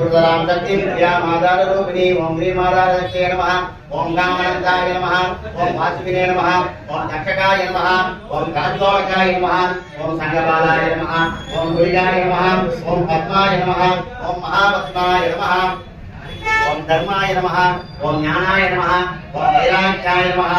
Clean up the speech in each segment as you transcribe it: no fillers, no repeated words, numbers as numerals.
गुरुतरां शक्तिं क्रियामाधाररूपिणी ओं ह्रीमाधारशक्तये नमः ओं गामनन्दाय नमः ओं वासुकिने नमः ओं दक्षकाय नमः ओं कात्कोकाय नमः ओं संगबालाय नमः ओं गुरियाय नमः ओं पद्माय नमः ओं महापद्माय नमः ओं धर्माय नमः ओं ज्ञानाय नमः ओं वैराग्याय नमः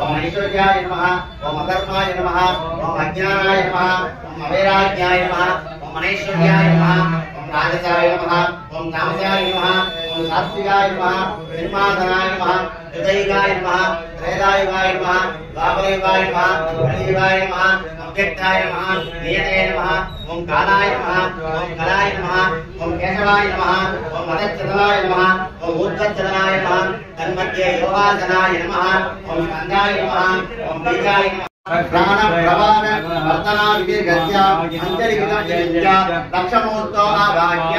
ओं ऐश्वर्याय नमः ओं अधर्माय नमः ओं अज्ञानाय नमः ओं अवैराग्याय नमः ओं अनैश्वर्याय नमः ओं राजसाय नमः ओं तामसाय नमः ओं सात्विकाय नमः निर्माधनाय नमः हृदयिकाय नमः त्रैदायुगाय नमः द्वापरयुगाय नमः कलियुगाय नमः अव्यक्ताय नमः नियते नमः ओं कालाय नमः ओं कलाय नमः ओं केशवाय नमः ओं मदच्चदनाय नमः ओं ऊर्ध्वचदनाय नमः तन्मध्ये योगासनाय नमः ओं स्कन्धाय नमः ओं बीजाय नमः प्राण प्रवाह वर्तना विदीर्घस्य अंजलि विदर्जस्य लक्षमूर्तो आवाह्य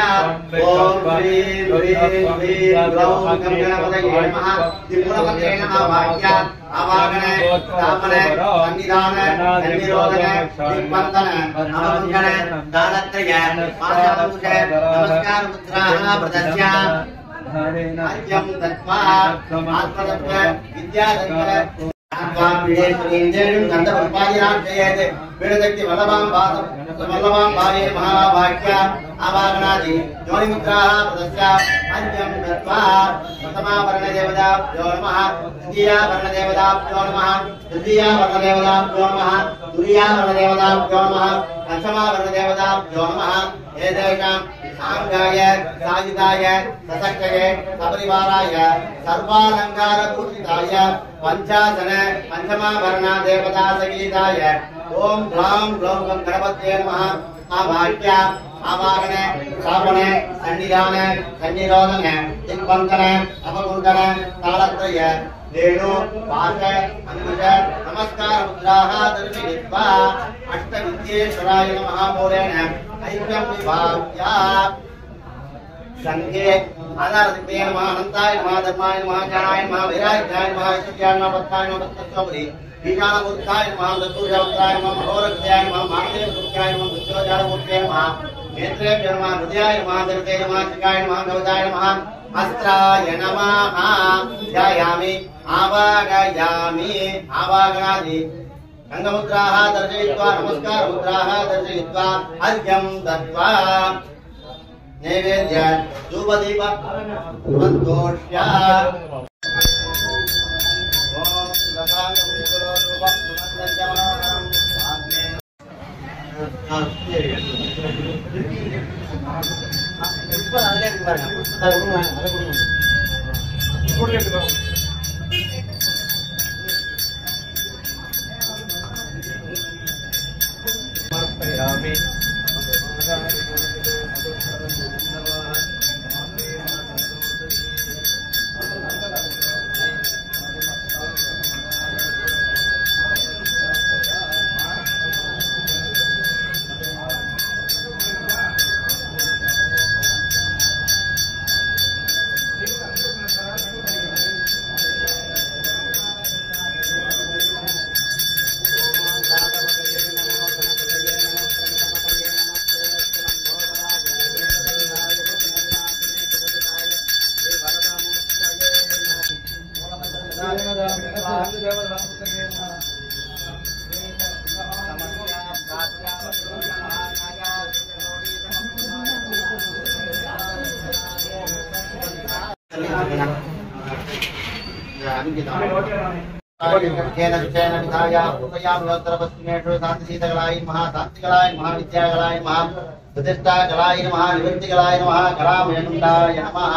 ओम श्री श्री ग्रौं गणपतये नमः त्रिपुरपतये नमः आवाह्य आवाहन स्थापन सन्निधान सन्निरोधन दिग्बंधन अवमंगल दानत्रय माशामुष नमस्कार मुद्राः प्रदस्य आद्यं तत्त्वा आत्मतत्त्व विद्यातत्त्व महावाक्य आवाहनादि जोनिमुद्राः प्रदस्य अन्यं दत्त्वा प्रथमा वर्णदेवताभ्यो नमः द्वितीया वर्णदेवताभ्यो नमः तृतीया वर्णदेवताभ्यो नमः तुरीया वर्णदेवताभ्यो नमः पंचमा वर्णदेवताभ्यो नमः एतेषां सांगाय सायुधाय सशक्तये सपरिवाराय सर्वालंकारभूषिताय पंचासन पंचमा वर्ण देवता सगीताय ओम ह्रां ग्लौं गणपतये नमः आवाह्य आवाहन स्थापन सन्निधान सन्निरोधन दिग्बंधन अपकुंडन तालत्रय रेणु पाश अंकुश नमस्कार मुद्राः दर्शयित्वा अष्टविद्येश्वराय नमः मूलेन ऐक्यं विभाव्य संगे आधारदिव्ये नमः अनंताय नमः धर्माय नमः ज्ञानाय नमः वैराग्याय नमः ऐश्वर्याय नमः पद्माय नमः तत्त्वोपरि ईशानमूर्ताय नमः दत्तूर्जाय नमः महोरक्षाय नमः महादेवमूर्त्याय नमः मृत्योजालमूर्त्याय नमः नेत्रेभ्यो नमः हृदयाय नमः दर्भे नमः चिकाय नमः गवदाय नमः अस्त्राय नमः ध्यायामि आवाहयामि आवाहनादि गंगमुद्राः दर्शयित्वा नमस्कार मुद्राः दर्शयित्वा अर्घ्यं दत्त्वा नैवेद्य धूपदीप सन्तोष्य ओम दशांगुलो रूपं सुमन्तजमानं शांतिशीतकलाय महाशांतिकलाय महाविद्याकलाय महाप्रतिष्ठाकलाय महानिवृत्तिकलाय नमः कलामयनुण्डाय नमः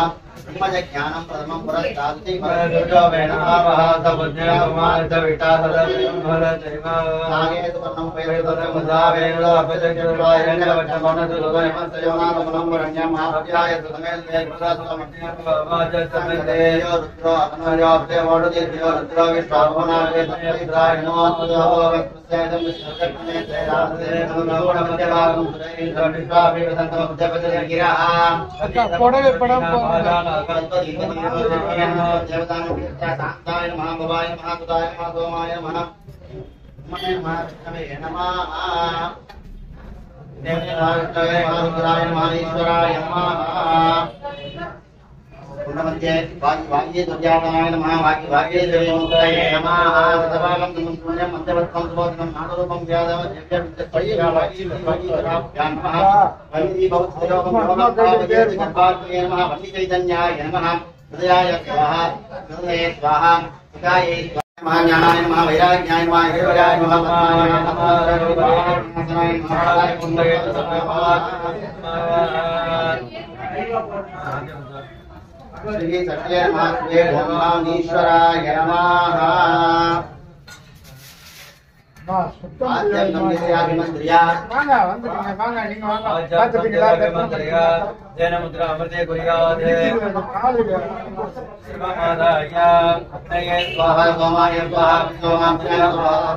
ब्रह्मज्ञानं प्रथमं पुरस्तादति परजो वेणमावः सबुद्ध्यमादविता सदविमलदैव नागेतु वर्णं पेयतमदावेणो अपजज्ञाय नवचमनदुलयमस्तयोनामनं वरण्यं महाभव्याय सुतमेल्ये प्रसादमध्यमाजसमेते रुद्रो अग्नयो देवोदयो रुद्रो विश्वाभवनाय तत्त्वैद्राय नमः सेदं विश्वकर्मे तेरादे नमोणमध्यभागं सुरैन्द्रविश्वाभिवसन्तो जपजगिरः कोडे पडम देवताय नमः भवाय नमः सुदाय नमः सोमाय नमः नमः देवताय नमः रुद्राय नमः ईश्वराय नमः मध्ये वाक्ये दुर्यातनाय नमः वाक्ये देवमूर्तये नमः तदभागं पुण्यं मध्यवत्तं सुबोधनं नादरूपं व्यादव दिव्यविद्यस्वयं वाक्ये नमः वन्दी भवत्सयोगं योगं गणपाये नमः वन्दी चैतन्याय नमः हृदयाय स्वाहा हृदये स्वाहा सुखाये स्वाहा ज्ञानाय नमः वैराग्याय नमः हरिवराय नमः पद्माय नमः रविवासनाय नमः कुण्डये श्री सत्य महात्मे ब्रह्मणीश्वराय नमः मुद्रा अमृते कुर्यादे स्वाहा सोमाय स्वाहा सोमाभ्यां स्वाहा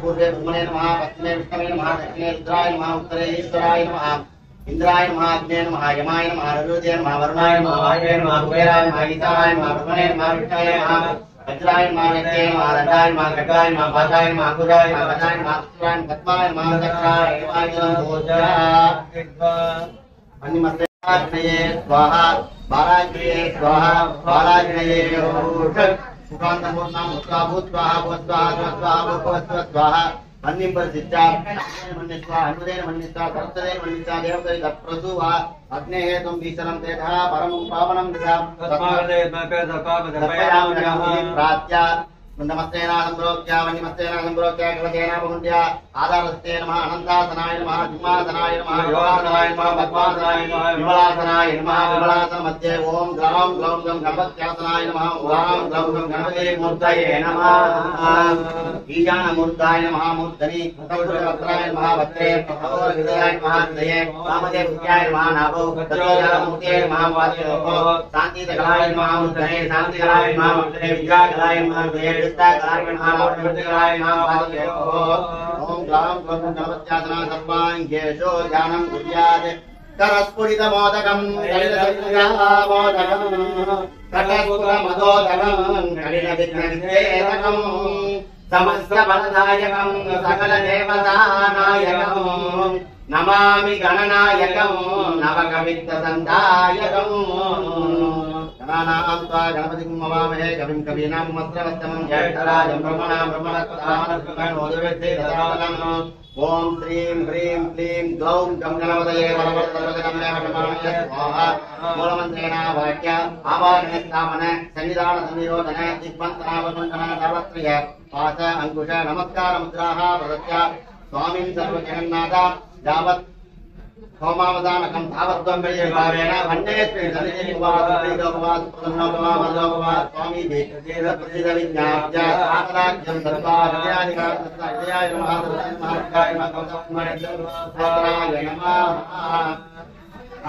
पूर्वे ब्रह्मणे नमः पश्चिमे विष्णवे नमः दक्षिणे रुद्राय नमः उत्तरे ईश्वराय नमः इंद्राय नमः अग्ने नमः यमाय नमः रुद्राय नमः वरुणाय नमः वायुवे नमः कुबेराय नमः ईशानाय नमः ब्रह्मणे नमः विष्णवे नमः वज्राय नमः विष्णवे नमः दण्डाय नमः खड्गाय नमः पाशाय नमः अंकुराय नमः वज्राय नमः पुत्राय पद्माय नमः दक्षाय देवाय नमः पूजा अन्यमस्ते स्वाहा बालाग्नये स्वाहा बालाग्नये सुखान्तपूर्णां स्वाहा स्वाहा अन्यं परिसिद्धा मन्यस्वा अनुदेन मन्यस्वा कर्तदेन मन्यस्वा देवदैव प्रसुवा अग्नेः त्वं भीषणं तेजः परमं पावनं दिशा प्रात्या नमस्ते नादं प्रोक्त्या वन्यमस्ते नादं प्रोक्त्या कवचेना बहुन्द्या आधारस्ते नमः अनन्तासनाय नमः सिंहासनाय नमः योगासनाय नमः पद्मासनाय नमः विमलासनाय नमः विमलासन मध्ये ओम ग्लौं ग्लौं गं गणपत्यासनाय नमः ओम ग्लौं गं गणपते मूर्तये नमः ईशानमूर्ताय नमः मूर्धनि तत्पुरुषवक्त्राय नमः वक्त्रे हृदयाय नमः हृदये वामदेव पुत्याय नमः नाभो तत्पुरुषमूर्तये नमः वाचयोः शान्तिकलाय नमः मूर्धने शान्तिकलाय नमः मूर्धने विद्याकलाय नमः हृदये विद्याकलाय नमः मूर्तिकलाय नमः वाचयोः ओम ग्लौं गं गणपत्यासना सर्वाङ्गेषु ध्यानं कुर्यात् करस्फुरितमोदकं कलितसंज्ञामोदकं कटस्फुरमदोदकं कलितविघ्नविघ्नेदकं समस्तफलदायकं सकलदेवतानायकं नमामि गणनायकं नवकवित्तसन्धायकं गणानां त्वा गणपतिं नमामहे कविं कवीनामुपस्रवस्तमं ज्येष्ठराजं ब्रह्मणां ब्रह्मणस्पदानस्पदानोदविद्येदसादनं ओम श्रीं ह्रीं क्लीं ग्लौं गं गणपतये वरवरदर्वगणमय स्वाहा मूलमन्त्रेण वाक्य आवाहनस्थापन सन्निधान संनिरोधन दिग्बन्धनावबन्धन सर्वत्रय पाश अंकुश नमस्कार मुद्राः प्रदत्य स्वामिं सर्वजगन्नाथ यावत् होमावदानकं तावत्त्वं विजयभावेन वन्देस्मिन् सन्निधिनिवासोपवास स्वामी प्रसिद्धविज्ञाप्य आकराज्यं दत्त्वा विद्याधिकाराय नमः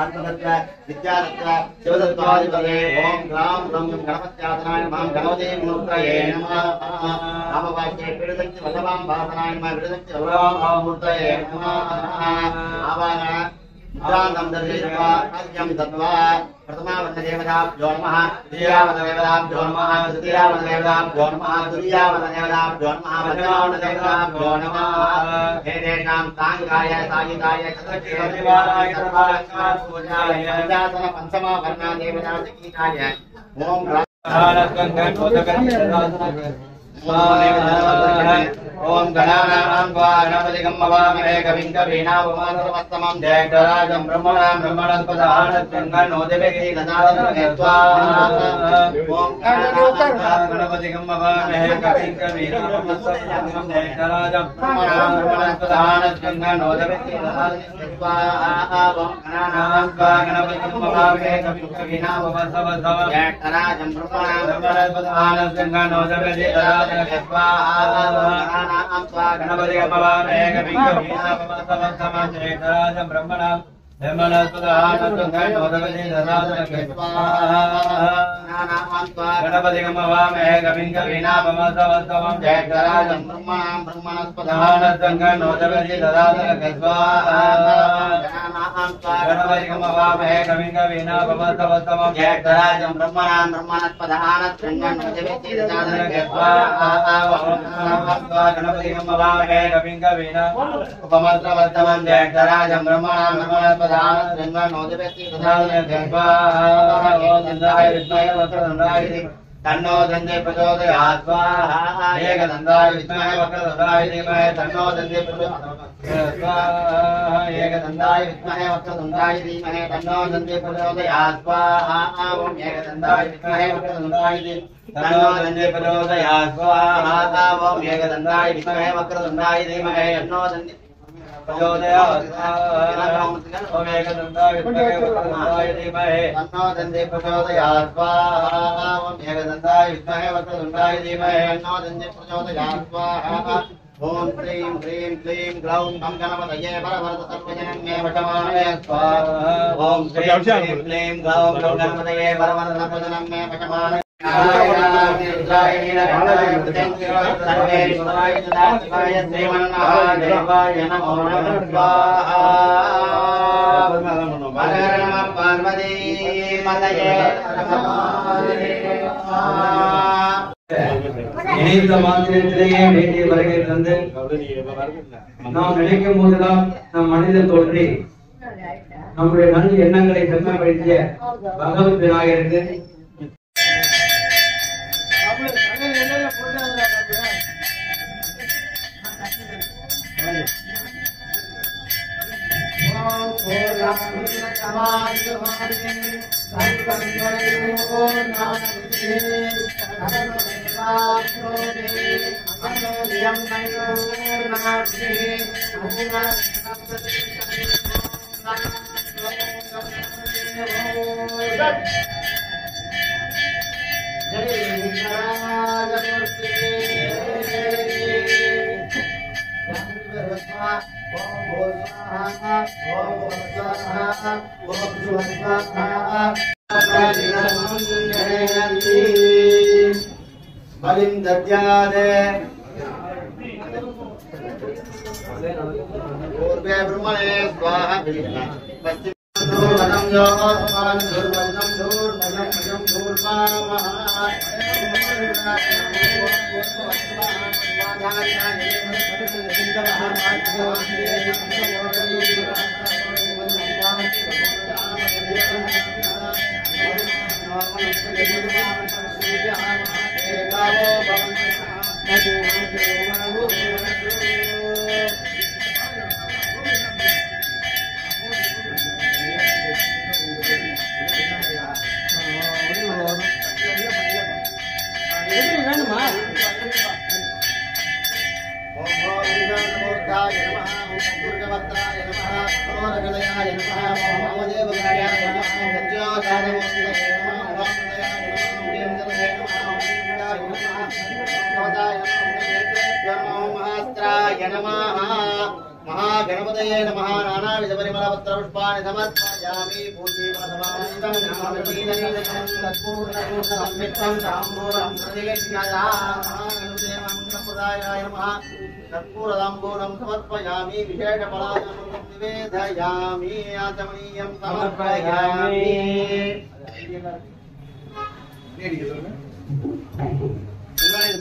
आत्मदत्त विद्यादत्त शिवदत्ताधिपते ओम ग्राम ब्रह्म गणपत्यासनाय नमः गणपते मूर्तये नमः नामवाक्ये पीडशक्ति वल्लभां भासनाय नमः पीडशक्ति वल्लभां मूर्तये नमः आवाहन मुद्रान्तं दर्शयित्वा आद्यं दत्त्वा प्रथमावनदेवताभ्यो नमः द्वितीयावनदेवताभ्यो नमः तृतीयावनदेवताभ्यो नमः तुरीयावनदेवताभ्यो नमः पञ्चमावनदेवताभ्यो नमः एतेषां साङ्गाय सायुधाय चतुर्थिवाराय सर्वालङ्कार पूजाय पञ्चासन पञ्चमावर्णादेवतासकीताय ओम ओम गणानां त्वा गणपतिं नमामहे कविं कवीनामुपमस्रवस्तमं ज्येष्ठराजं ब्रह्मणां ब्रह्मणस्पदानस्पदानोदविद्येदसादनं गत्वा ओम गणपतिं नमामहे कविं कवीनामुपमस्रवस्तमं ज्येष्ठराजं ब्रह्मणां ब्रह्मणस्पदानस्पदानोदविद्येदसादनं गत्वा ओम गणानां त्वा गणपतिं नमामहे कविं कवीनामुपमस्रवस्तमं ज्येष्ठराजं ब्रह्मणां ब्रह्मणस्पदानस्पदानोदविद्येदसादनं गत्वा गणपति नमामहे कविं कवीनामुपमस्रवस्तमं ज्येष्ठराजं ब्रह्मणां गणपति गमवामे कविं कवीनापमस्तवस्तवं जयकराजं ब्रह्मणां ब्रह्मणस्पदानसंगणोदवति ददातनकस्वाहा गणपति गमवामे कविं कवीनापमस्तवस्तवं जयकराजं ब्रह्मणां ब्रह्मणस्पदानसंगणोदवति ददातनकस्वाहा गणपति गमवामे कविं कवीनापमस्तवस्तवं जयकराजं ब्रह्मणां ब्रह्मणस्पदानसंगणोदवति ददातनकस्वाहा तन्नो दंदे प्रचोदयात् स्वाहा एकदन्ताय विद्महे वक्रतुण्डाय धीमहि तन्नो दंदे प्रचोदयात् स्वाहा एकदन्ताय विद्महे वक्रतुण्डाय धीमहि तन्नो दंदे प्रचोदयात् स्वाहा ओम एकदन्ताय विद्महे वक्रतुण्डाय धीमहि तन्नो दंदे प्रचोदयात् स्वाहा ओम एकदन्ताय विद्महे वक्रतुण्डाय धीमहि तन्नो दंदे प्रचोदयात् ओम एकदन्ताय विद्महे वक्रतुण्डाय धीमहि तन्नो दंदे प्रचोदयात् स्वाहा ओम एकदन्ताय विद्महे वक्रतुण्डाय धीमहि तन्नो दंदे प्रचोदयात् स्वाहा ओम श्रीं ह्रीं क्लीं ग्लौं गं गणपतये परवरद सर्वजनं मे वशमानये स्वाहा ओम श्रीं ह्रीं क्लीं ग्लौं गं गणपतये परवरद सर्वजनं मे वशमानये நினைத்த மாத்திரத்திலேயே வேண்டிய வருகை தந்து நாம் நினைக்கும் போதுதான் நம் மனிதன் தோன்றி நம்முடைய நல்ல எண்ணங்களை செம்மைப்படுத்திய பகவத் விநாயகருக்கு बलिं दद्यादे पूर्वे ब्रह्मणे स्वाहा पश्चिम धूर्वदं योगोत्पान धूर्वदं धूर्वदं महागणपतये नमः नानाविध परिमलपत्र पुष्पाणि समर्पयामि पूज्यपादमानितं नामधीननीतं तत्पूर्णपूर्णसंवित्तं ताम्बूलं प्रतिगच्छामि महागणपतये नमः तत्पूर्णताम्बूलं समर्पयामि विशेषफलानां निवेदयामि आचमनीयं समर्पयामि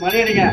मणियडिங்க